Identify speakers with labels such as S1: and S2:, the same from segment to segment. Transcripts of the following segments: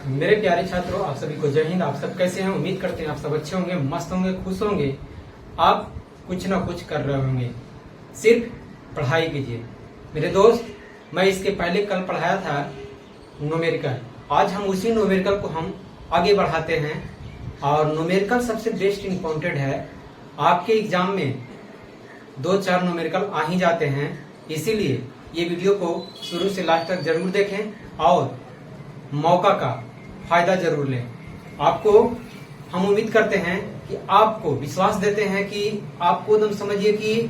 S1: मेरे प्यारे छात्रों, आप सभी को जय हिंद। आप सब कैसे हैं? उम्मीद करते हैं आप सब अच्छे होंगे, मस्त होंगे, खुश होंगे। आप कुछ ना कुछ कर रहे होंगे, सिर्फ पढ़ाई कीजिए। मेरे दोस्त, मैं इसके पहले कल पढ़ाया था न्यूमेरिकल। आज हम उसी न्यूमेरिकल को हम आगे बढ़ाते हैं। और न्यूमेरिकल सबसे बेस्ट इम्पोर्टेंट है। आपके एग्जाम में 2-4 न्यूमेरिकल आ ही जाते हैं, इसीलिए ये वीडियो को शुरू से लास्ट तक जरूर देखें और मौका का फायदा जरूर लें। आपको हम उम्मीद करते हैं कि आपको विश्वास देते हैं कि आपको एकदम समझिए कि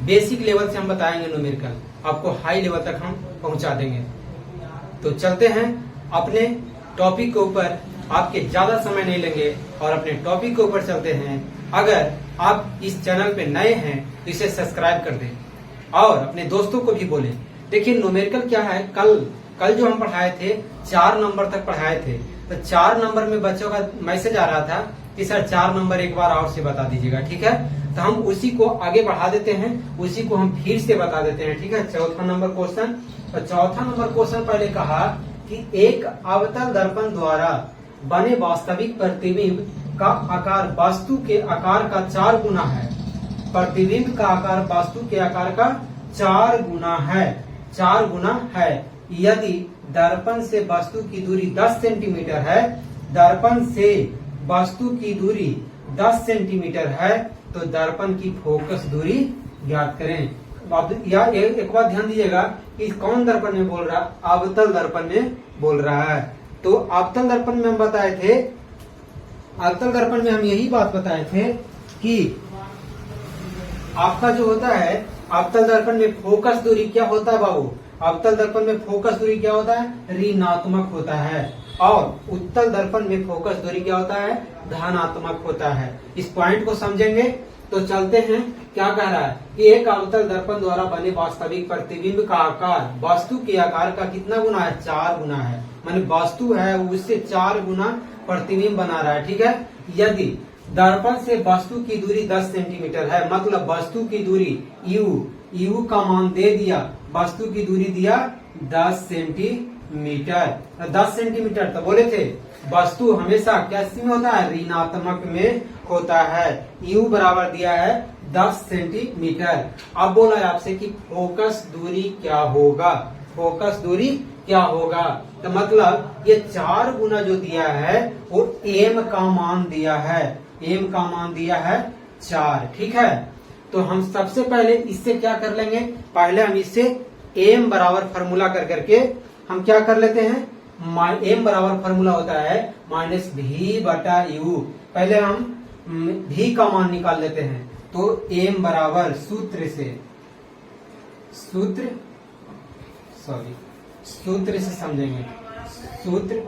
S1: बेसिक लेवल से हम बताएंगे न्यूमेरिकल, आपको हाई लेवल तक हम पहुंचा देंगे। तो चलते हैं अपने टॉपिक के ऊपर, आपके ज्यादा समय नहीं लेंगे और अपने टॉपिक के ऊपर चलते हैं। अगर आप इस चैनल पे नए हैं तो इसे सब्सक्राइब कर दें और अपने दोस्तों को भी बोलें। देखिए न्यूमेरिकल क्या है, कल जो हम पढ़ाए थे 4 नंबर तक पढ़ाए थे, तो 4 नंबर में बच्चों का मैसेज आ रहा था कि सर 4 नंबर एक बार और से बता दीजिएगा, ठीक है। तो हम उसी को आगे बढ़ा देते हैं, उसी को हम फिर से बता देते हैं, ठीक है। चौथा नंबर क्वेश्चन। तो चौथा नंबर क्वेश्चन पहले कहा कि एक अवतल दर्पण द्वारा बने वास्तविक प्रतिबिंब का आकार वस्तु के आकार का 4 गुना है। प्रतिबिंब का आकार वस्तु के आकार का 4 गुना है, 4 गुना है। यदि दर्पण से वस्तु की दूरी 10 सेंटीमीटर है, दर्पण से वस्तु की दूरी 10 सेंटीमीटर है, तो दर्पण की फोकस दूरी ज्ञात करें। अब या एक बात ध्यान दीजिएगा कि कौन दर्पण में बोल रहा है, अवतल दर्पण में बोल रहा है। तो अवतल दर्पण में हम बताए थे, अवतल दर्पण में हम यही बात बताए थे कि आपका जो होता है अवतल दर्पण में फोकस दूरी क्या होता है बाबू, अवतल दर्पण में फोकस दूरी क्या होता है, ऋणात्मक होता है। और उत्तल दर्पण में फोकस दूरी क्या होता है, धनात्मक होता है। इस पॉइंट को समझेंगे तो चलते हैं। क्या कह रहा है कि एक अवतल दर्पण द्वारा बने वास्तविक प्रतिबिंब का आकार वस्तु के आकार का कितना गुना है, 4 गुना है। माने वस्तु है उससे 4 गुना प्रतिबिंब बना रहा है, ठीक है। यदि दर्पण से वस्तु की दूरी 10 सेंटीमीटर है, मतलब वस्तु की दूरी यू का मान दे दिया, वस्तु की दूरी दिया 10 सेंटीमीटर। 10 सेंटीमीटर तो बोले थे वस्तु हमेशा कैसे में होता है, ऋणात्मक में होता है। यू बराबर दिया है 10 सेंटीमीटर। अब बोला है आपसे कि फोकस दूरी क्या होगा, फोकस दूरी क्या होगा। तो मतलब ये 4 गुना जो दिया है वो एम का मान दिया है, एम का मान दिया है 4, ठीक है। तो हम सबसे पहले इससे क्या कर लेंगे, पहले हम इससे एम बराबर फार्मूला कर करके हम क्या कर लेते हैं, एम बराबर फार्मूला होता है माइनस भी बटा यू। पहले हम भी का मान निकाल लेते हैं। तो एम बराबर सूत्र से समझेंगे। सूत्र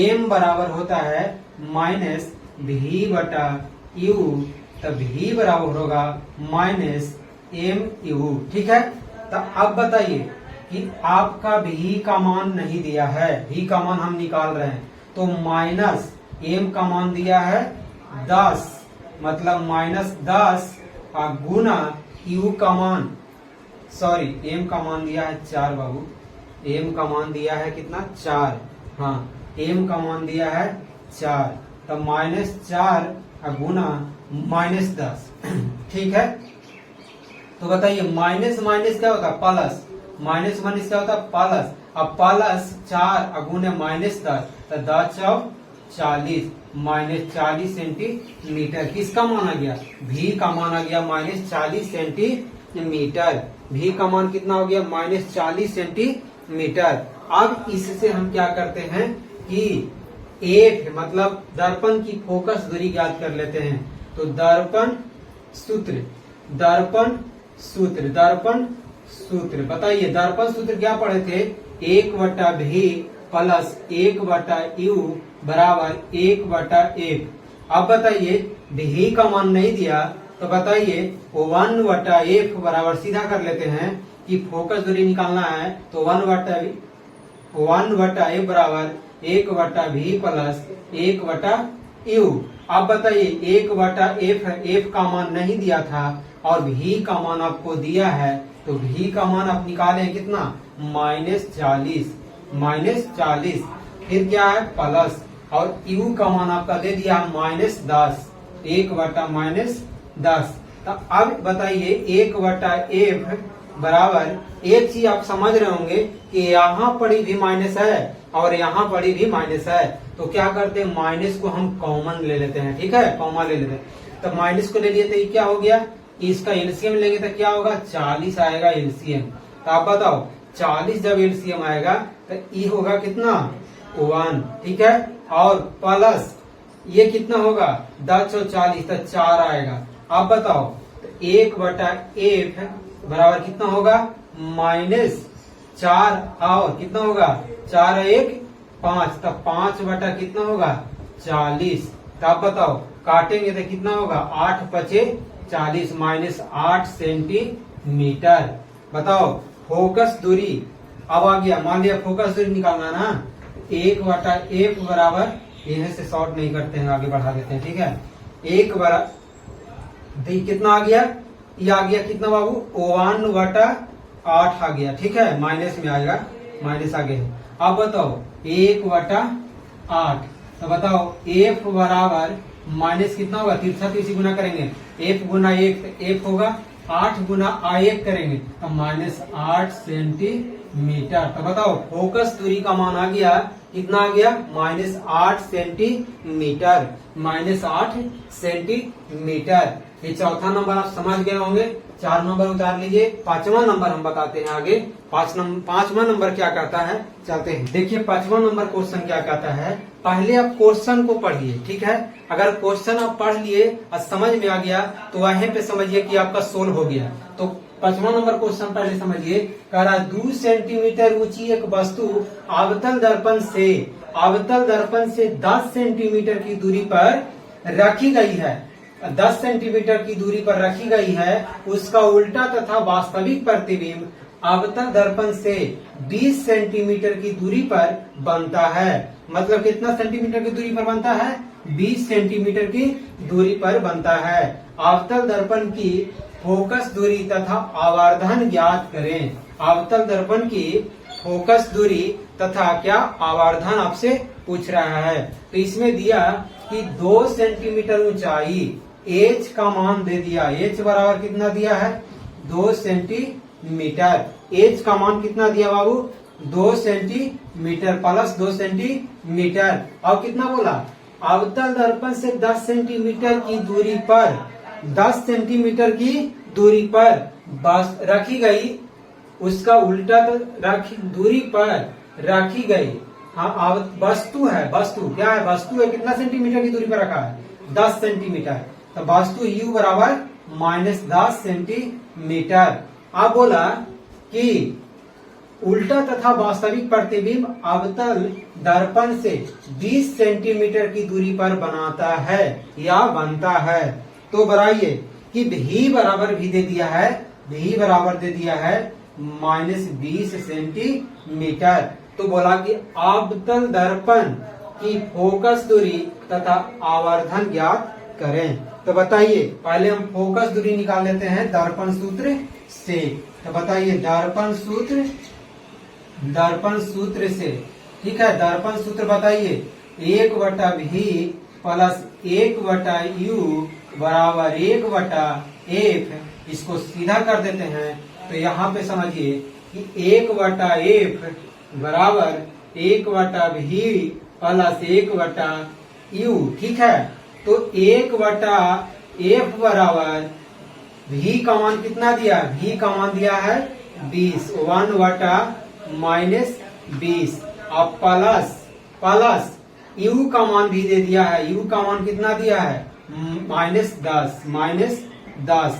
S1: एम बराबर होता है माइनस भी बटा यू, तब भी बराबर होगा माइनस एम यू, ठीक है। तो अब बताइए कि आपका भी का मान नहीं दिया है, भी का मान हम निकाल रहे हैं, तो माइनस एम का मान दिया है 10, मतलब माइनस 10 गुना यू का मान, सॉरी एम का मान दिया है 4 बाबू, एम का मान दिया है कितना, 4, हाँ एम का मान दिया है 4, तो माइनस 4 गुना माइनस 10, ठीक है। तो बताइए माइनस माइनस क्या होता है, प्लस, माइनस माइनस क्या होता है, प्लस। अब प्लस 4 गुने माइनस 10, तो 10 चौक 40, माइनस 40 सेंटीमीटर। किसका मान आ गया, भी का मान आ गया माइनस 40 सेंटीमीटर। भी का मान कितना हो गया, माइनस 40 सेंटीमीटर। अब इससे हम क्या करते हैं कि एफ मतलब दर्पण की फोकस दूरी ज्ञात कर लेते हैं। तो दर्पण सूत्र बताइए, दर्पण सूत्र क्या पढ़े थे, 1/भी प्लस 1/यू बराबर 1/1। अब बताइए भी का मान नहीं दिया तो बताइए 1/f बराबर, सीधा कर लेते हैं कि फोकस दूरी निकालना है, तो 1/f बराबर 1/भी प्लस 1/यू। अब बताइए 1/f का मान नहीं दिया था और भी का मान आपको दिया है, तो भी का मान आप निकालें कितना, -40। फिर क्या है प्लस, और यू का मान आपका दे दिया -10, 1/-10। तो अब बताइए 1/f बराबर, एक चीज आप समझ रहे होंगे कि यहाँ पर भी माइनस है और यहाँ पर भी माइनस है, तो क्या करते हैं माइनस को हम कॉमन ले लेते हैं, ठीक है, कॉमन ले लेते हैं। तो माइनस को ले लिए तो ये क्या हो गया, इसका एलसीएम लेंगे तो क्या होगा 40 आएगा एलसीएम। तो आप बताओ 40 जब एलसीएम आएगा तो ये होगा कितना 1, ठीक है, और प्लस ये कितना होगा 10 और 40 तो 4 आएगा। आप बताओ 1/f बराबर कितना होगा -4, और कितना होगा 4 1 5, तो 5 बटा कितना होगा 40। तो आप बताओ काटेंगे तो कितना होगा 8 5 40 -8 सेंटीमीटर। बताओ फोकस दूरी अब आ गया, मान लिया फोकस दूरी निकालना ना, 1/f बराबर, यहीं से शॉर्ट नहीं करते हैं, आगे बढ़ा देते हैं, ठीक है, 1 बराबर कितना आ गया, ये आ गया कितना बाबू 1/8 आ गया, ठीक है, माइनस में आएगा, माइनस आगे है। अब बताओ 1/8, तो बताओ f बराबर माइनस कितना होगा, तिरछा तिरछी गुना करेंगे, f गुना 1 तो f होगा, 8 गुना 1 करेंगे तो -8 सेंटीमीटर। तो बताओ फोकस दूरी का मान आ गया कितना आ गया -8 सेंटीमीटर, -8 सेंटीमीटर। ये चौथा नंबर आप समझ गए होंगे। 4 नंबर उतार लीजिए, 5वां नंबर हम बताते हैं आगे। 5वां नंबर क्या कहता है, चलते हैं। देखिए 5वां नंबर क्वेश्चन क्या कहता है, पहले आप क्वेश्चन को पढ़िए, ठीक है, अगर क्वेश्चन आप पढ़ लिए और समझ में आ गया तो वहीं पे समझिए कि आपका सोल्व हो गया। तो 5वां नंबर क्वेश्चन पहले समझिए, कह रहा 2 सेंटीमीटर ऊंची एक वस्तु अवतल दर्पण से 10 सेंटीमीटर की दूरी पर रखी गई है, 10 सेंटीमीटर की दूरी पर रखी गई है, उसका उल्टा तथा वास्तविक प्रतिबिंब अवतल दर्पण से 20 सेंटीमीटर की दूरी पर बनता है। मतलब कितना सेंटीमीटर की दूरी पर बनता है, 20 सेंटीमीटर की दूरी पर बनता है। अवतल दर्पण की फोकस दूरी तथा आवर्धन ज्ञात करें। अवतल दर्पण की फोकस दूरी तथा क्या आवर्धन आपसे पूछ रहा है। तो इसमें दिया कि 2 सेंटीमीटर ऊंचाई, h का मान दे दिया, h बराबर कितना दिया है 2 सेंटीमीटर। h का मान कितना दिया बाबू 2 सेंटीमीटर प्लस 2 सेंटीमीटर। और कितना बोला, अवतल दर्पण से 10 सेंटीमीटर की दूरी पर, 10 सेंटीमीटर की दूरी पर बस रखी गई, उसका उल्टा तो दूरी पर रखी गई, हाँ वस्तु है, वस्तु क्या है, वस्तु है, कितना सेंटीमीटर की दूरी पर रखा है 10 सेंटीमीटर। तो वस्तु u बराबर -10 सेंटीमीटर। अब बोला कि उल्टा तथा वास्तविक प्रतिबिंब अवतल दर्पण से 20 सेंटीमीटर की दूरी पर बनाता है या बनता है। तो बनाइए कि v बराबर भी दे दिया है, v बराबर दे दिया है -20 सेंटीमीटर। तो बोला कि अवतल दर्पण की फोकस दूरी तथा आवर्धन ज्ञात करें। तो बताइए पहले हम फोकस दूरी निकाल लेते हैं दर्पण सूत्र से। तो बताइए दर्पण सूत्र से, ठीक है, दर्पण सूत्र बताइए 1/v प्लस 1/u बराबर 1/f। इसको सीधा कर देते हैं तो यहाँ पे समझिए कि 1/f बराबर 1/v प्लस 1/u, ठीक है। तो 1/f बराबर v का मान कितना दिया, v का मान दिया है 20, 1/-20, अब प्लस u का मान भी दे दिया है, u का मान कितना दिया है -10।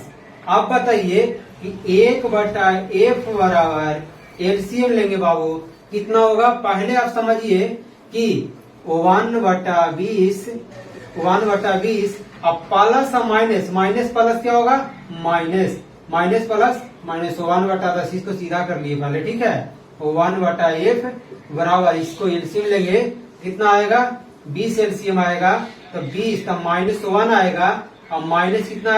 S1: अब बताइए कि 1/f बराबर एलसीएम लेंगे बाबू, कितना होगा, पहले आप समझिए कि 1/20 अब प्लस और माइनस प्लस क्या होगा माइनस प्लस माइनस 1/10, इसको सीधा कर लिए पहले, ठीक है। 1/f बराबर, इसको एलसीएम लेंगे कितना आएगा 20 एलसीएम आएगा, तो 20 तब -1 आएगा, और माइनस कितना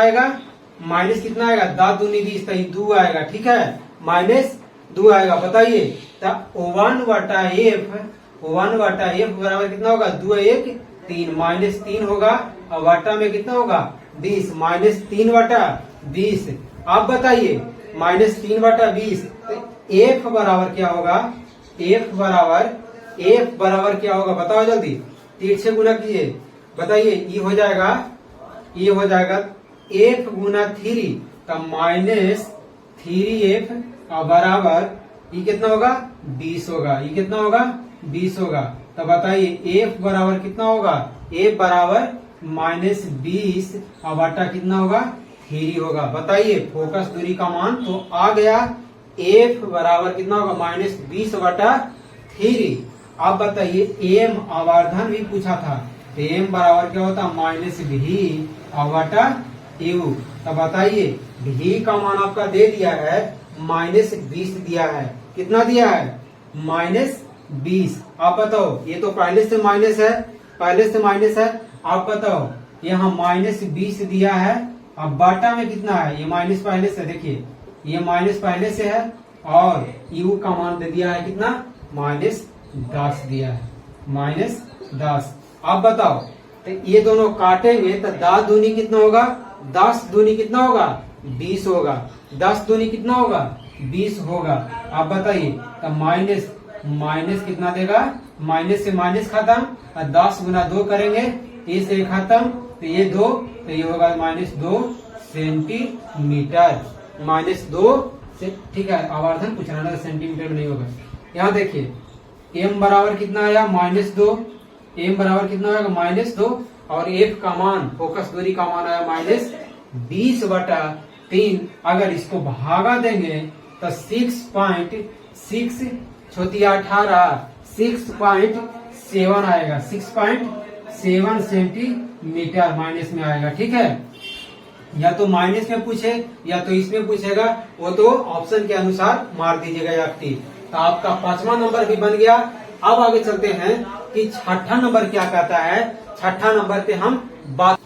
S1: आएगा 10 दूनी 20, तो 2 आएगा, ठीक है, -2 आएगा। बताइए तो 1/f 1 बटा एफ बराबर कितना होगा, 2 1 3 माइनस 3 होगा, और वाटा में कितना होगा 20 माइनस 3 बटा 20। आप बताइए माइनस 3 बटा 20 तो एफ बराबर क्या होगा, एफ बराबर क्या होगा बताओ जल्दी, 3 से गुना कीजिए, बताइए ये हो जाएगा एफ गुना 3 तब माइनस 3f और बराबर ये कितना होगा 20 होगा, ये कितना होगा 20 होगा। तब बताइए एफ बराबर कितना होगा, एफ बराबर माइनस 20 और बटा कितना होगा 3 होगा। बताइए फोकस दूरी का मान तो आ गया, एफ बराबर कितना होगा माइनस 20 बटा 3। अब बताइए एम आवर्धन भी पूछा था, तो एम बराबर क्या होता माइनस भी और बटा यू। तब बताइए भी का मान आपका दे दिया है माइनस 20 दिया है, कितना दिया है माइनस 20। आप बताओ ये तो पहले से माइनस है, आप बताओ यहाँ माइनस 20 दिया है, अब बाटा में कितना है, ये माइनस पहले से, देखिए ये माइनस पहले से है और यू का मान दे दिया है कितना माइनस 10 दिया है, माइनस 10। आप बताओ तो ये दोनों काटेंगे तो 10 दूनी कितना होगा, 10 दूनी कितना होगा 20 होगा, 10 दूनी कितना होगा 20 होगा। आप बताइए तो माइनस कितना देगा, माइनस से माइनस खत्म और 10 गुना 2 करेंगे, ये से खत्म तो ये 2, तो ये होगा माइनस 2 सेंटीमीटर, माइनस 2 से, ठीक है आवर्धन पूछ रहा है सेंटीमीटर में नहीं होगा। यहाँ देखिए m बराबर कितना आया माइनस 2, m बराबर कितना आएगा माइनस 2 और f का मान फोकस दूरी का मान आया माइनस 20 बटा 3। अगर इसको भागा देंगे तो 6.6 छोटिया 18 6.7 आएगा, 6.7 सेंटीमीटर माइनस में आएगा। ठीक है, या तो माइनस में पूछे या तो इसमें पूछेगा, वो तो ऑप्शन के अनुसार मार दीजिएगा या टिक। तो आपका 5वां नंबर भी बन गया। अब आगे चलते हैं कि 6ठा नंबर क्या कहता है, 6ठा नंबर पे हम बात,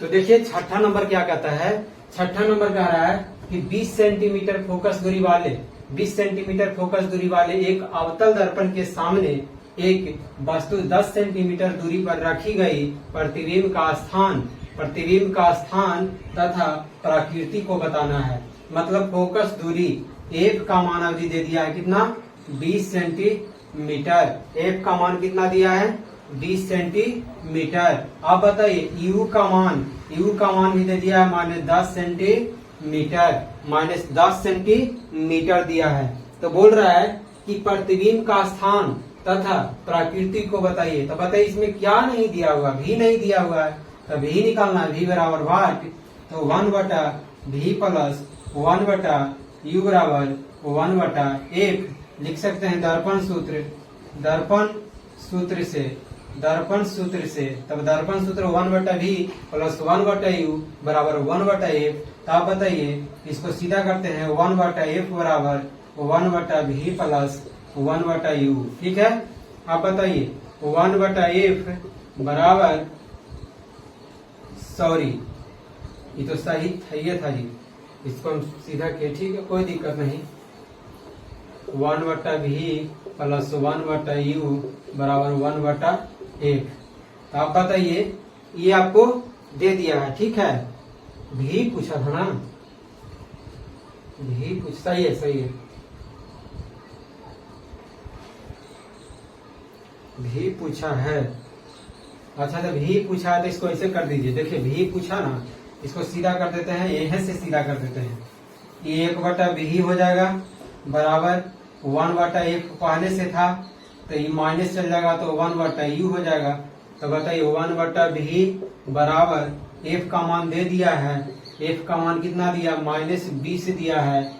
S1: तो देखिए 6ठा नंबर क्या कहता है, 6ठा नंबर कह रहा है कि 20 सेंटीमीटर फोकस दूरी वाले 20 सेंटीमीटर फोकस दूरी वाले एक अवतल दर्पण के सामने एक वस्तु 10 सेंटीमीटर दूरी पर रखी गई प्रतिबिंब का स्थान तथा प्रकृति को बताना है। मतलब फोकस दूरी एफ का मान अवधि दे दिया है कितना 20 सेंटीमीटर, एफ का मान कितना दिया है 20 सेंटीमीटर। आप बताइए यू का मान भी दे दिया है -10 सेंटीमीटर, -10 सेंटीमीटर दिया है। तो बोल रहा है कि प्रतिबिंब का स्थान तथा प्रकृति को बताइए। तो बताइए इसमें क्या नहीं दिया हुआ, भी नहीं दिया हुआ है, तो भी निकालना है, भी बराबर वाट, तो 1 बटा भी प्लस 1 बटा यू बराबर 1 बटा एफ लिख सकते हैं दर्पण सूत्र से। तब दर्पण सूत्र 1 बटा भी प्लस 1 बटा यू बराबर 1 बटा एफ। तो आप बताइए इसको सीधा करते हैं, 1 बटा एफ बराबर 1 बटा भी प्लस 1 बटा यू। ठीक है, आप बताइए 1 बटा एफ बराबर, सॉरी ये तो सही था जी, इसको हम सीधा किए, ठीक है कोई दिक्कत नहीं। 1 बटा भी प्लस 1 बटा यू बराबर 1 बटा एफ। तो आप बताइए ये आपको दे दिया है, ठीक है, भी पूछा था ना, भी पूछ, सही है, भी पूछा है। अच्छा तो भी पूछा है तो इसको ऐसे कर दीजिए, देखिए भी पूछा ना, इसको सीधा कर देते हैं, यहीं से सीधा कर देते हैं, ये 1 बटा भी हो जाएगा बराबर 1 बटा एफ पहले से था तो ये माइनस चल जाएगा तो 1 बटा यू हो जाएगा। तो बताइए 1 बटा भी बराबर एफ का मान दे दिया है, एफ का मान कितना दिया -20 दिया है,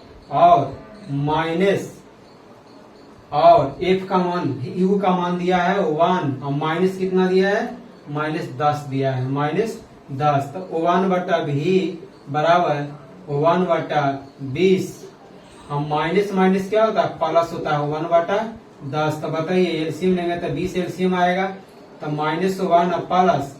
S1: और एफ का मान यू का मान दिया है 1 और माइनस कितना दिया है -10 दिया है, -10। तो 1 बटा भी बराबर 1 बटा 20, हम माइनस क्या होता है प्लस होता है 1 बटा 10। तो बताइए एलसीएम लेंगे तो 20 एलसीएम आएगा, तो -1 प्लस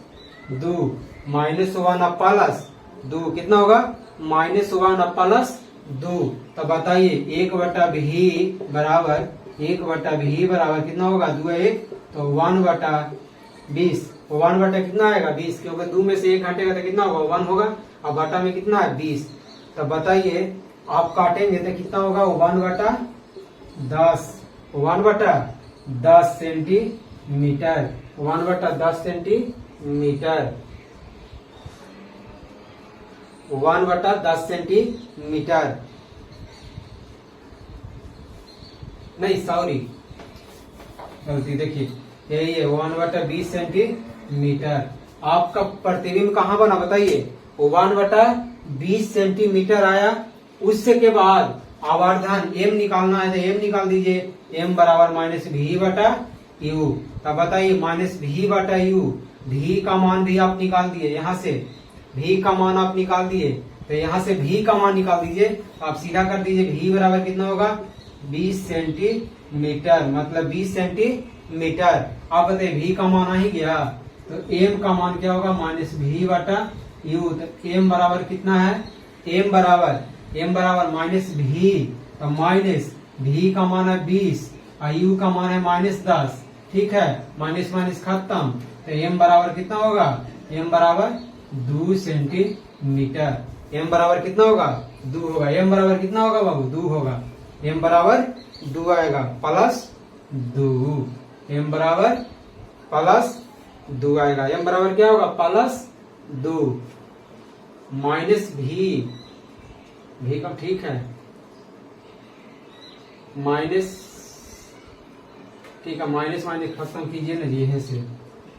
S1: 2, -1 प्लस 2 कितना होगा -1 प्लस 2। तो बताइए 1 बटा भी बराबर 1/20 बराबर कितना होगा, 2 1 तो 1/20। 1 कितना आएगा 20, क्योंकि 2 में से 1 घटेगा तो कितना होगा 1 होगा। अब बटा में कितना है 20। तो बताइए आप काटेंगे तो कितना होगा 1/10। 1/10 सेंटीमीटर। 1/10 सेंटीमीटर। 1/10 सेंटीमीटर नहीं, सॉरी गलती, देखिए यही है 1/20 सेंटीमीटर। आपका प्रतिबिंब कहाँ बना बताइए, 1/20 सेंटीमीटर आया। उससे के बाद आवर्धन m निकालना है तो m निकाल दीजिए, m बराबर -v/u। तब बताइए -v/u, v का मान भी आप निकाल दिए, यहाँ से v का मान आप निकाल दिए, तो यहाँ से v का मान निकाल दीजिए। आप सीधा कर दीजिए, v बराबर कितना होगा 20 सेंटीमीटर, मतलब 20 सेंटीमीटर। आप बताइए v का मान आ ही गया, तो m का मान क्या होगा -v/u। तो m बराबर कितना है, m बराबर -v, तो माइनस v का मान है 20 और u का मान है -10। ठीक है, माइनस माइनस खत्म, तो m बराबर कितना होगा, m बराबर 2 सेंटीमीटर। m बराबर कितना होगा 2 होगा। m बराबर कितना होगा बाबू 2 होगा। m बराबर 2 आएगा +2। m बराबर +2 आएगा। m बराबर क्या होगा +2 -v का ठीक है, माइनस ठीक है, माइनस माइनस खत्म कीजिए ना ये से,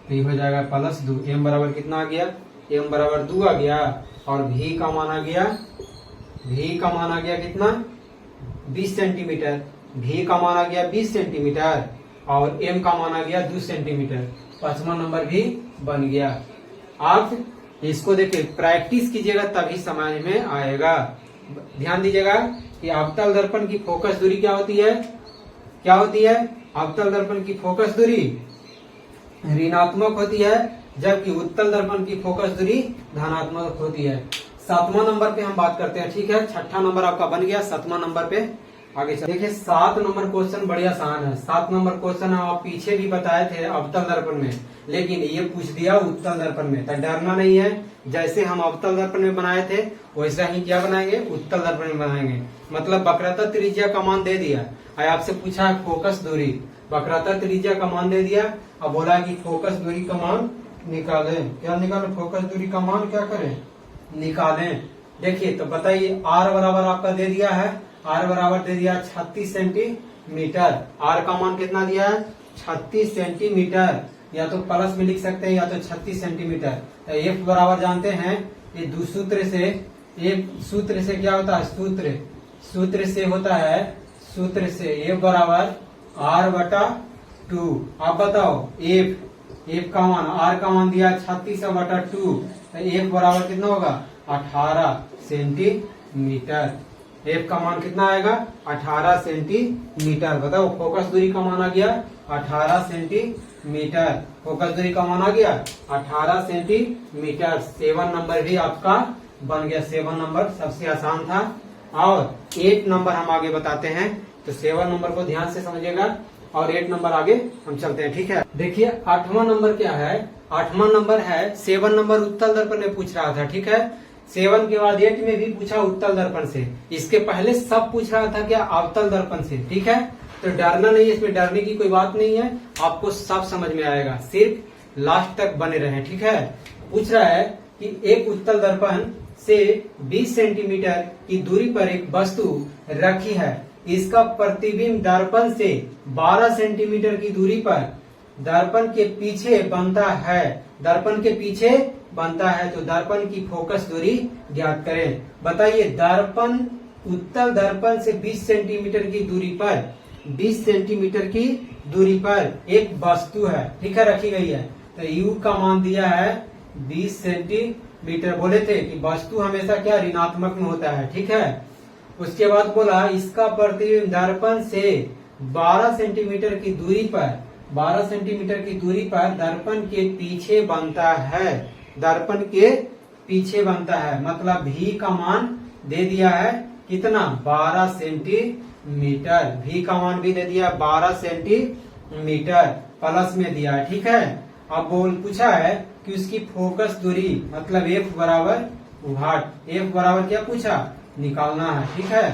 S1: तो ये हो जाएगा +2। m बराबर कितना आ गया, m बराबर 2 आ गया। और v का मान आ गया, कितना 20 सेंटीमीटर। v का मान आ गया 20 सेंटीमीटर और m का मान आ गया 2 सेंटीमीटर। 5वां नंबर भी बन गया। आप इसको देखिए प्रैक्टिस कीजिएगा तभी समझ में आएगा। ध्यान दीजिएगा कि अवतल दर्पण की फोकस दूरी क्या होती है, अवतल दर्पण की फोकस दूरी ऋणात्मक होती है, जबकि उत्तल दर्पण की फोकस दूरी धनात्मक होती है। 7वां नंबर पे हम बात करते हैं। ठीक है, 6ठा नंबर आपका बन गया। 7वां नंबर पे आगे चल। देखिए 7 नंबर क्वेश्चन बड़ी आसान है। 7 नंबर क्वेश्चन आप पीछे भी बताए थे अवतल दर्पण में, लेकिन ये पूछ दिया उत्तल दर्पण में, तो डरना नहीं है। जैसे हम अवतल दर्पण में बनाए थे वैसा ही क्या बनाएंगे, उत्तल दर्पण में बनाएंगे। मतलब वक्रता त्रिज्या का मान दे दिया, आपसे पूछा है फोकस दूरी, वक्रता त्रिज्या का मान दे दिया। अब बोला कि फोकस दूरी का मान निकालें। क्या निकालें, फोकस दूरी का मान क्या करें, निकालें। देखिए तो बताइए r बराबर आपका दे दिया है, r बराबर दे दिया 36 सेंटीमीटर। r का मान कितना दिया है 36 सेंटीमीटर, या तो प्लस में लिख सकते हैं या तो 36 सेंटीमीटर। तो f बराबर जानते हैं, ये दो सूत्र से, एक सूत्र से क्या होता है, सूत्र से होता है, सूत्र से f बराबर r/2। आप बताओ f का मान, r का मान दिया 36/2, तो f बराबर कितना होगा 18 सेंटीमीटर। f का मान कितना आएगा 18 सेंटीमीटर। बताओ फोकस दूरी का मान आ गया 18 सेंटीमीटर। फोकस दूरी का मान आ गया 18 सेंटीमीटर। 7 नंबर भी आपका बन गया। 7 नंबर सबसे आसान था। और 8 नंबर हम आगे बताते हैं, तो 7 नंबर को ध्यान से समझिएगा और 8 नंबर आगे हम चलते हैं। ठीक है, देखिए 8वां नंबर क्या है, 8वां नंबर है 7 नंबर उत्तल दर्पण में पूछ रहा था। ठीक है, 7 के बाद 8 में भी पूछा उत्तल दर्पण से, इसके पहले सब पूछ रहा था क्या अवतल दर्पण से। ठीक है, तो डरना नहीं, इसमें डरने की कोई बात नहीं है, आपको सब समझ में आएगा, सिर्फ लास्ट तक बने रहे। ठीक है, पूछ रहा है कि एक उत्तल दर्पण से 20 सेंटीमीटर की दूरी पर एक वस्तु रखी है, इसका प्रतिबिंब दर्पण से 12 सेंटीमीटर की दूरी पर दर्पण के पीछे बनता है, तो दर्पण की फोकस दूरी ज्ञात करें। बताइए दर्पण उत्तल दर्पण से 20 सेंटीमीटर की दूरी पर, 20 सेंटीमीटर की दूरी पर एक वस्तु है, ठीक है, रखी गई है। तो u का मान दिया है 20 सेंटीमीटर। बोले थे कि वस्तु हमेशा क्या ऋणात्मक में होता है। ठीक है, उसके बाद बोला इसका प्रतिबिंब दर्पण से 12 सेंटीमीटर की दूरी पर, 12 सेंटीमीटर की दूरी पर दर्पण के पीछे बनता है, दर्पण के पीछे बनता है। मतलब v का मान दे दिया है कितना 12 सेंटीमीटर। सेंटीमीटर। भी का मान भी दे दिया 12 सेंटीमीटर प्लस में दिया है। ठीक है, अब पूछा है कि उसकी फोकस दूरी मतलब एफ बराबर वाट। एफ बराबर क्या पूछा, निकालना है। ठीक है,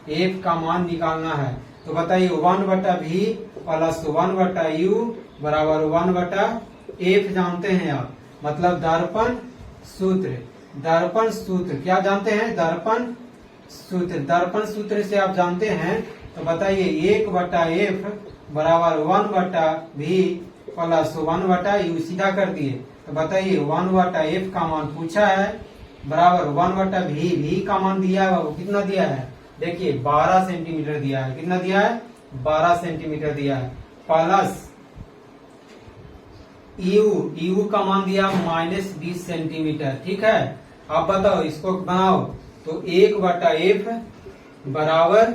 S1: एफ का मान निकालना है। तो बताइए 1/v प्लस 1/u बराबर 1/f जानते हैं आप, मतलब दर्पण सूत्र। दर्पण सूत्र क्या जानते हैं, दर्पण सूत्र। दर्पण सूत्र से आप जानते हैं, तो बताइए 1/f बराबर 1/v प्लस 1/u सीधा कर दिए। तो बताइए 1/f का मान पूछा है बराबर 1/v। v का मान दिया है, वो कितना दिया है, देखिए 12 सेंटीमीटर दिया है। कितना दिया है, 12 सेंटीमीटर दिया है। प्लस यू का मान दिया -20 सेंटीमीटर। ठीक है, आप बताओ इसको बनाओ। तो 1/f बराबर,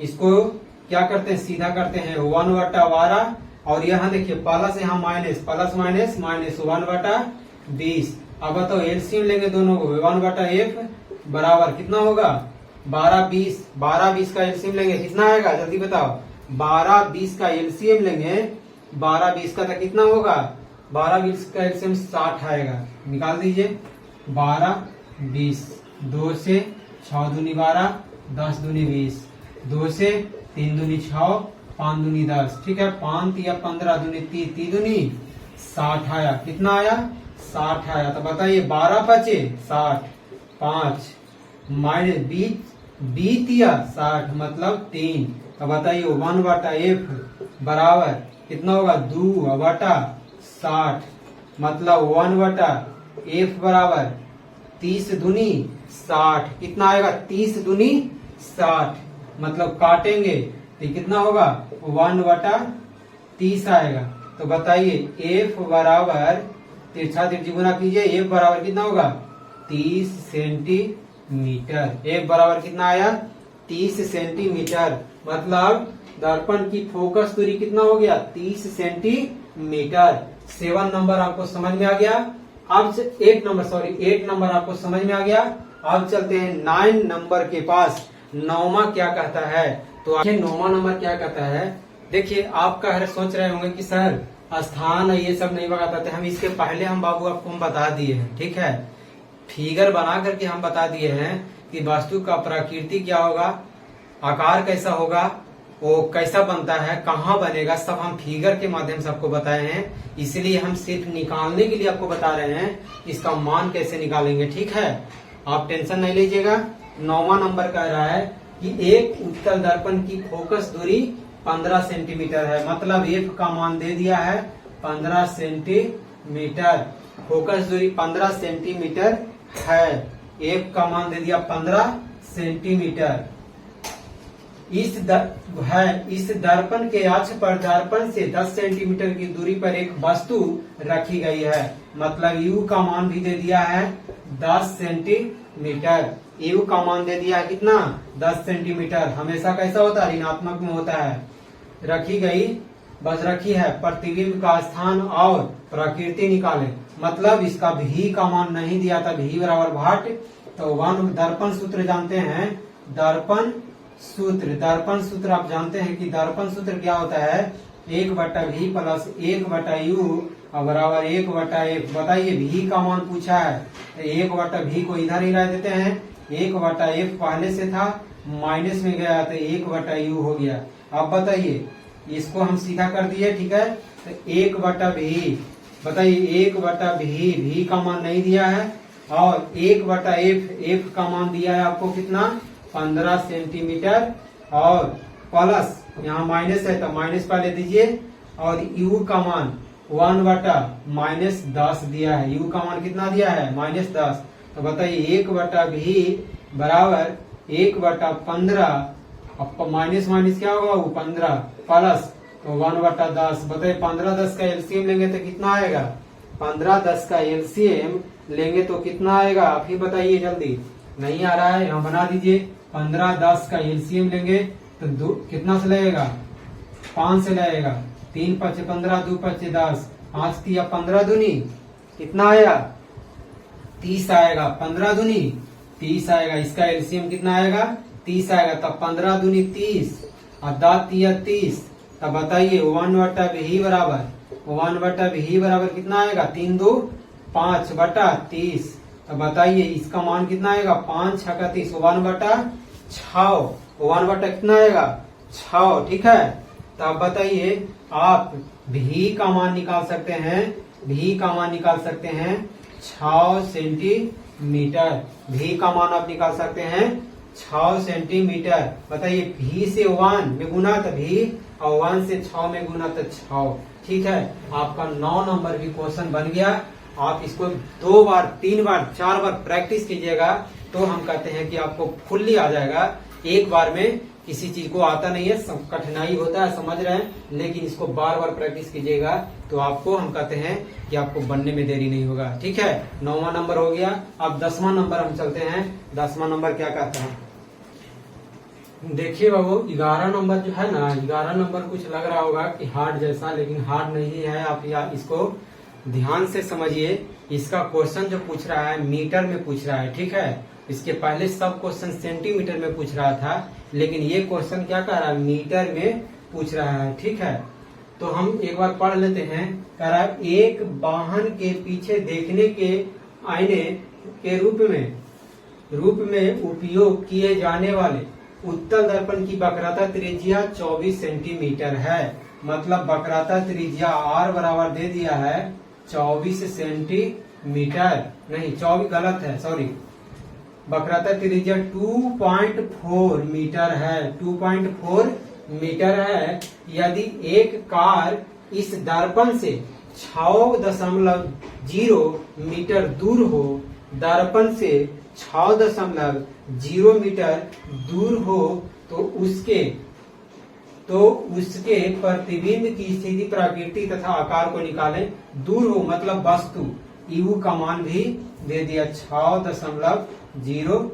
S1: इसको क्या करते हैं, सीधा करते हैं 1/12, और यहाँ देखिए प्लस यहाँ माइनस, प्लस माइनस माइनस 1/20। अब बताओ एलसीएम लेंगे दोनों को, 1/f बराबर कितना होगा 12-20। 12-20 का एलसीएम लेंगे कितना आएगा, जल्दी बताओ। 12-20 का एलसीएम लेंगे, 12-20 का तो कितना होगा, 12-20 का एलसीएम 60 आएगा। निकाल दीजिए 12-20, 2 से 6 दूनी 12, 10 दूनी 20, 2 से 3 दूनी 6, 5 दूनी 10। ठीक है, 5 या 15 दूनी 30 दूनी 60 आया। कितना आया, 60 आया। तो बताइए 12-5 60, 5 माइनस 20 या 60 मतलब 3। तो बताइए 1/f बराबर कितना होगा, 2/60 मतलब 1/f बराबर 30 दूनी 60। कितना आएगा, 30 दूनी 60 मतलब काटेंगे तो कितना होगा 1/30 आएगा। तो बताइए f बराबर, तिरछा तिरछी गुना कीजिए, f बराबर कितना होगा 30 सेंटीमीटर। f बराबर कितना आया, 30 सेंटीमीटर। मतलब दर्पण की फोकस दूरी कितना हो गया, 30 सेंटीमीटर। 7 नंबर आपको समझ में आ गया। अब 8 नंबर आपको समझ में आ गया। अब चलते हैं 9 नंबर के पास। 9वां क्या कहता है, तो आखिर 9वां नंबर क्या कहता है। देखिए आप सोच रहे होंगे कि सर स्थान ये सब नहीं बताते, हम इसके पहले हम बाबू आपको हम बता दिए हैं। ठीक है, फिगर बना करके हम बता दिए हैं कि वस्तु का प्रकृति क्या होगा, आकार कैसा होगा, वो कैसा बनता है, कहाँ बनेगा, सब हम फिगर के माध्यम से आपको बताए हैं। इसलिए हम सिर्फ निकालने के लिए आपको बता रहे हैं इसका मान कैसे निकालेंगे। ठीक है, आप टेंशन नहीं लीजिएगा। 9वां नंबर कह रहा है कि एक उत्तल दर्पण की फोकस दूरी 15 सेंटीमीटर है। मतलब एफ का मान दे दिया है 15 सेंटीमीटर। फोकस दूरी 15 सेंटीमीटर है, एफ का मान दे दिया 15 सेंटीमीटर। इस दर्पण के अक्ष पर दर्पण से 10 सेंटीमीटर की दूरी पर एक वस्तु रखी गई है। मतलब यू का मान भी दे दिया है 10 सेंटीमीटर। यू का मान दे दिया है कितना, 10 सेंटीमीटर। हमेशा कैसा होता है, ऋणात्मक में होता है। रखी गई, बस रखी है। प्रतिबिंब का स्थान और प्रकृति निकाले। मतलब इसका भी का मान नहीं दिया था, भी बराबर भाट। तो दर्पण सूत्र जानते हैं, दर्पण सूत्र आप जानते हैं कि दर्पण सूत्र क्या होता है, 1/v प्लस 1/u बराबर 1/f। बताइए v का मान पूछा है, तो 1/v को इधर ही रह देते हैं, 1/f पहले से था, माइनस में गया तो 1/u हो गया। अब बताइए इसको हम सीधा कर दिए। ठीक है, तो 1/v, बताइए 1/v, v का मान नहीं दिया है, और 1/f, f का मान दिया है आपको कितना, 15 सेंटीमीटर, और प्लस यहाँ माइनस है तो माइनस पहले दीजिए, और u का मान 1/-10 दिया है। u का मान कितना दिया है, -10। तो बताइए 1/v बराबर 1/15, अब माइनस माइनस क्या होगा, वो 15 प्लस तो 1/10। बताइए 15-10 का एलसीएम लेंगे तो कितना आएगा, 15-10 का एलसीएम लेंगे तो कितना आएगा, आप ही बताइए जल्दी। नहीं आ रहा है, यहाँ बना दीजिए। 15-10 का एलसीएम लेंगे तो कितना से लगेगा, 5 से लगेगा। 3×5 15, 2×5 10, 5 या 15 दूनी कितना आया, 30 आएगा। 15 दूनी 30 आएगा। इसका एलसीएम कितना आएगा, 30 आएगा, तब 15 दूनी 30 और 10 तिया 30। तब बताइए 1/भी बराबर कितना आएगा, 3 2 5/30। तब बताइए इसका मान कितना आएगा, 5 6 30, 1/6, 1 कितना आएगा 6, ठीक है। तब बताइए आप भी का मान निकाल सकते हैं, 6 सेंटीमीटर। भी का मान आप निकाल सकते हैं 6 सेंटीमीटर। बताइए भी से 1 में गुना तो भी, और 1 से 6 में गुना तो 6, ठीक है। आपका 9 नंबर भी क्वेश्चन बन गया। आप इसको 2 बार 3 बार 4 बार प्रैक्टिस कीजिएगा तो हम कहते हैं कि आपको फुल्ली आ जाएगा। एक बार में किसी चीज को आता नहीं है, सब कठिनाई होता है, समझ रहे हैं, लेकिन इसको बार बार प्रैक्टिस कीजिएगा तो आपको हम कहते हैं कि आपको बनने में देरी नहीं होगा, ठीक है। 9वां नंबर हो गया। अब 10वां नंबर हम चलते हैं। 10वां नंबर क्या कहता है, देखिए बाबू 11 नंबर जो है ना, 11 नंबर कुछ लग रहा होगा कि हार्ड जैसा, लेकिन हार्ड नहीं है। आप इसको ध्यान से समझिए। इसका क्वेश्चन जो पूछ रहा है मीटर में पूछ रहा है, ठीक है। इसके पहले सब क्वेश्चन सेंटीमीटर में पूछ रहा था, लेकिन ये क्वेश्चन क्या कह रहा है, मीटर में पूछ रहा है, ठीक है। तो हम एक बार पढ़ लेते हैं। कह रहा है एक वाहन के पीछे देखने के आईने के रूप में उपयोग किए जाने वाले उत्तल दर्पण की वक्रता त्रिज्या 24 सेंटीमीटर है। मतलब वक्रता त्रिज्या R बराबर दे दिया है 24 सेंटीमीटर, नहीं 24 गलत है, सॉरी। वक्रता त्रिज्या 2.4 मीटर है, 2.4 मीटर है। यदि एक कार इस दर्पण से 6.0 मीटर दूर हो, दर्पण से 6.0 मीटर दूर हो, तो उसके प्रतिबिंब की स्थिति, प्रकृति तथा आकार को निकालें। दूर हो मतलब वस्तु, यू का मान भी दे दिया 6.0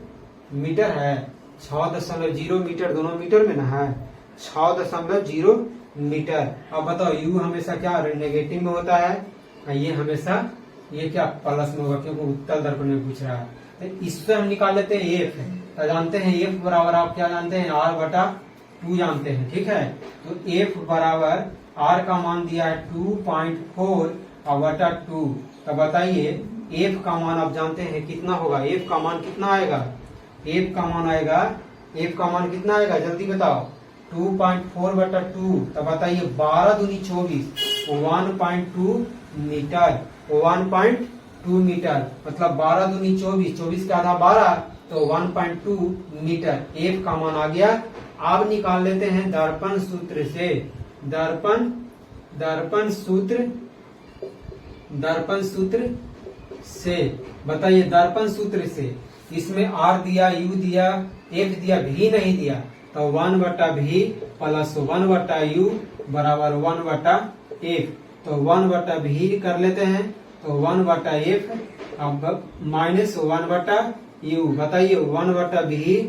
S1: मीटर है। 6.0 मीटर, दोनों मीटर में ना है, 6.0 मीटर। अब बताओ यू हमेशा क्या नेगेटिव में होता है, ये हमेशा ये क्या प्लस में होगा, क्योंकि उत्तल दर्पण में पूछ रहा है। तो इससे हम निकाल लेते हैं एफ। तो जानते हैं एफ बराबर, आप क्या जानते हैं, R/2 जानते हैं, ठीक है। तो एफ बराबर R का मान दिया है 2.4 और 2। तो बताइए एफ का मान आप जानते हैं कितना होगा, एफ का मान कितना आएगा, एफ का मान कितना आएगा, जल्दी बताओ। 2.4/2। तो बताइए 12 दूनी 24, 1.2 मीटर, 1.2 मीटर। मतलब 12 दूनी 24, 24 का आधा 12, तो 1.2 मीटर एफ का मान आ गया। अब निकाल लेते हैं दर्पण सूत्र से, दर्पण सूत्र से। बताइए दर्पण सूत्र से, इसमें R दिया, U दिया, F दिया, भी नहीं दिया, तो 1/v प्लस 1/u बराबर 1/f। तो 1/v कर लेते हैं, तो 1/f अब माइनस 1/u। बताइए 1/v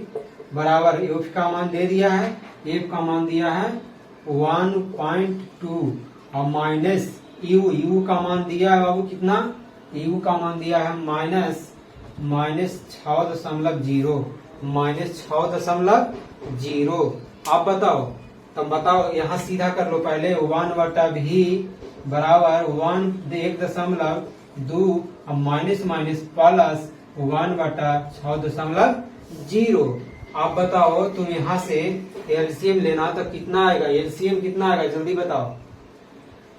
S1: बराबर f का मान दे दिया है, f का मान दिया है 1.2 और माइनस u का मान दिया है बाबू कितना, u का मान दिया है -6.0। आप बताओ, तब बताओ यहाँ सीधा कर लो पहले। 1/v बराबर 1.2 और माइनस प्लस 1/6.0। आप बताओ तुम यहाँ से एलसीएम लेना तो कितना आएगा, एलसीएम कितना आएगा, जल्दी बताओ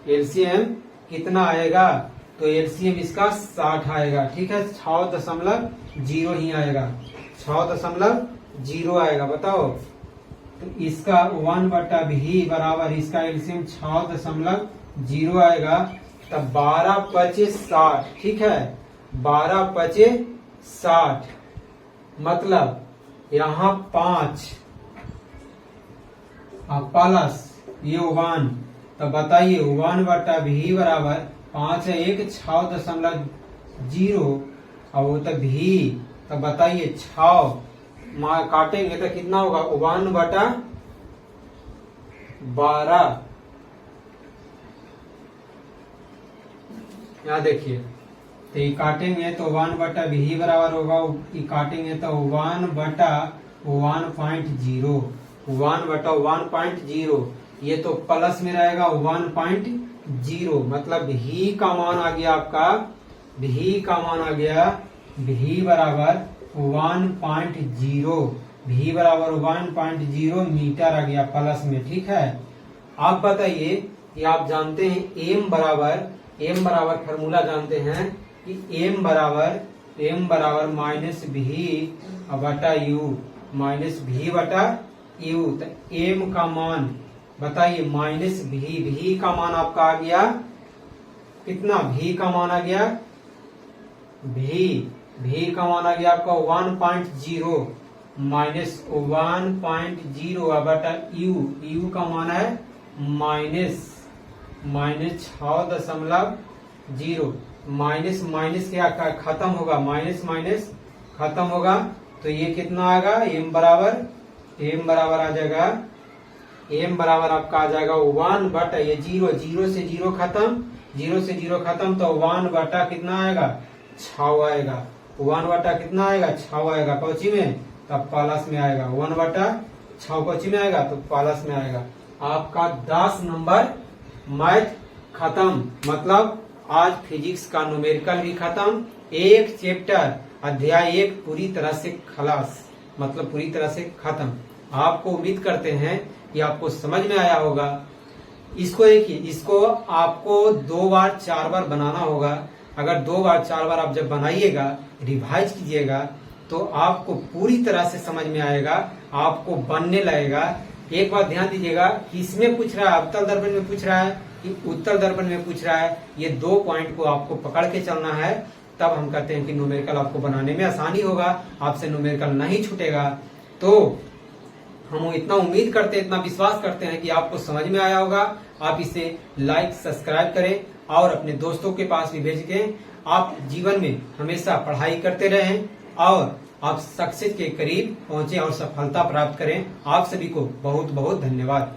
S1: एलसीएम कितना आएगा। तो एलसीएम इसका 60 आएगा, ठीक है। 6.0 ही आएगा, 6.0 आएगा। बताओ तो इसका 1/v बराबर इसका एलसीएम 6.0 आएगा। तब 12×5 = 60, ठीक है। 12×5 = 60, मतलब यहाँ 5 प्लस ये 1। तो बताइए 1/v बराबर 5 है 1 6.0 और वो तो भी। तो बताइए 6 काटेंगे तो कितना होगा, 1/12। यहाँ देखिए, तो ये काटेंगे तो 1/v बराबर होगा, ये काटेंगे तो 1/12 1.0, 1/1.0, ये तो प्लस में रहेगा 1.0, मतलब भी का मान आ गया आपका, भी का मान आ गया भी बराबर 1.0, भी बराबर 1.0 मीटर आ गया प्लस में। ठीक है, आप बताइए कि आप जानते हैं एम बराबर फॉर्मूला जानते हैं कि एम बराबर माइनस भी बटा यू, माइनस भी बटा यू। तो एम का मान बताइए, माइनस भी का मान आपका आ गया कितना, भी का मान आ गया, भी का मान आ गया आपका 1.0 माइनस 1.0 बटा यू का मान है माइनस 6.0, माइनस क्या खत्म होगा, माइनस खत्म होगा, तो ये कितना आएगा, एम बराबर आ जाएगा, एम बराबर आपका आ जाएगा 1 बटा ये जीरो से जीरो खत्म, तो 1 बटा कितना आएगा, 6 आएगा, 1 बटा कितना आएगा, 6 आएगा कौची में, तब प्लस में आएगा, 1 बटा 6 कौची में आएगा, तो प्लस में आएगा। आपका 10 नंबर मैथ खत्म, मतलब आज फिजिक्स का न्यूमेरिकल भी खत्म, एक चैप्टर अध्याय 1 पूरी तरह से खलास, मतलब पूरी तरह से खत्म। आपको उम्मीद करते हैं कि आपको समझ में आया होगा। इसको देखिए, इसको आपको 2 बार 4 बार बनाना होगा। अगर 2 बार 4 बार आप जब बनाइएगा, रिवाइज कीजिएगा, तो आपको पूरी तरह से समझ में आएगा, आपको बनने लगेगा। एक बात ध्यान दीजिएगा, किसमें पूछ रहा है, अवतल दर्पण में पूछ रहा है कि उत्तल दर्पण में पूछ रहा है। ये 2 पॉइंट को आपको पकड़ के चलना है, तब हम कहते हैं कि न्यूमेरिकल आपको बनाने में आसानी होगा, आपसे न्यूमेरिकल नहीं छूटेगा। तो हम इतना उम्मीद करते हैं, इतना विश्वास करते हैं कि आपको समझ में आया होगा। आप इसे लाइक सब्सक्राइब करें और अपने दोस्तों के पास भी भेज के आप जीवन में हमेशा पढ़ाई करते रहें और आप सक्सेस के करीब पहुंचे और सफलता प्राप्त करें। आप सभी को बहुत बहुत धन्यवाद।